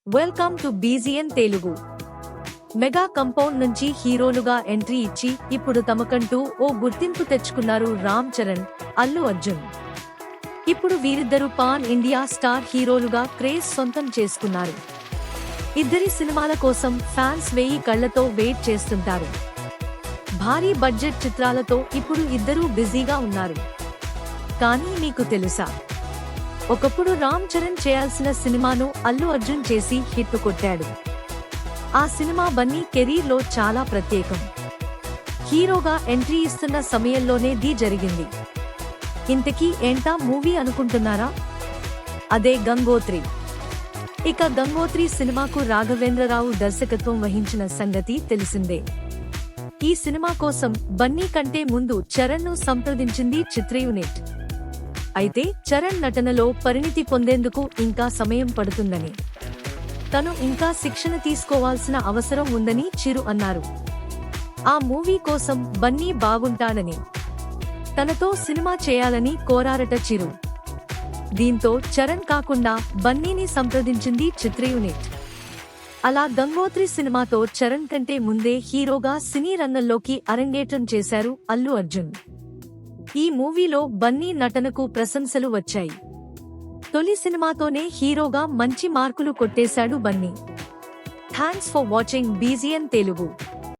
Welcome to బీజీఎన్ Telugu. Mega compound నుంచి హీరోలుగా entry ఇచ్చి ఇప్పుడు తమకంటూ ఓ గుర్తింపు తెచ్చుకున్నారు రామ్ చరణ్, అల్లు అర్జున్. ఇప్పుడు వీరిద్దరూ పాన్ ఇండియా స్టార్ హీరోలుగా క్రేజ్ సొంతం చేసుకున్నారు. ఇద్దరి సినిమాల కోసం ఫ్యాన్స్ 1000 కళ్లతో వెయిట్ చేస్తుంటారు. భారీ బడ్జెట్ చిత్రాలతో ఇప్పుడు ఇద్దరూ బిజీగా ఉన్నారు. కానీ మీకు తెలుసా, ఒకప్పుడు రామ్ చరణ్ చేయాల్సిన సినిమాను అల్లు అర్జున్ చేసి హిట్ కొట్టాడు. ఆ సినిమా బన్నీ కెరీర్ లో చాలా ప్రత్యేకం. హీరోగా ఎంట్రీ ఇస్తున్న సమయంలోనే జరిగింది. ఇంతకీ ఏంటా మూవీ అనుకుంటున్నారా? అదే గంగోత్రి. ఇక గంగోత్రి సినిమాకు రాఘవేంద్రరావు దర్శకత్వం వహించిన సంగతి తెలిసిందే. ఈ సినిమా కోసం బన్నీ కంటే ముందు చరణ్ ను సంప్రదించింది చిత్ర యూనిట్. అయితే చరణ్ నటనలో పరిణితి పొందేందుకు ఇంకా సమయం పడుతుందని, తను ఇంకా శిక్షణ తీసుకోవాల్సిన అవసరం ఉందని చిరు అన్నారు. ఆ మూవీ కోసం బన్నీ బాగుంటానని, తనతో సినిమా చేయాలని కోరారట చిరు. దీంతో చరణ్ కాకుండా బన్నీని సంప్రదించింది చిత్ర యూనిట్. అలా గంగోత్రి సినిమాతో చరణ్ కంటే ముందే హీరోగా సినీ రంగంలోకి అరంగేట్రం చేశారు అల్లు అర్జున్. ఈ మూవీలో బన్నీ నటనకు ప్రశంసలు వచ్చాయి. తొలి సినిమాతోనే హీరోగా మంచి మార్కులు కొట్టేశాడు Bunny. Thanks for watching బీజీఎన్ Telugu.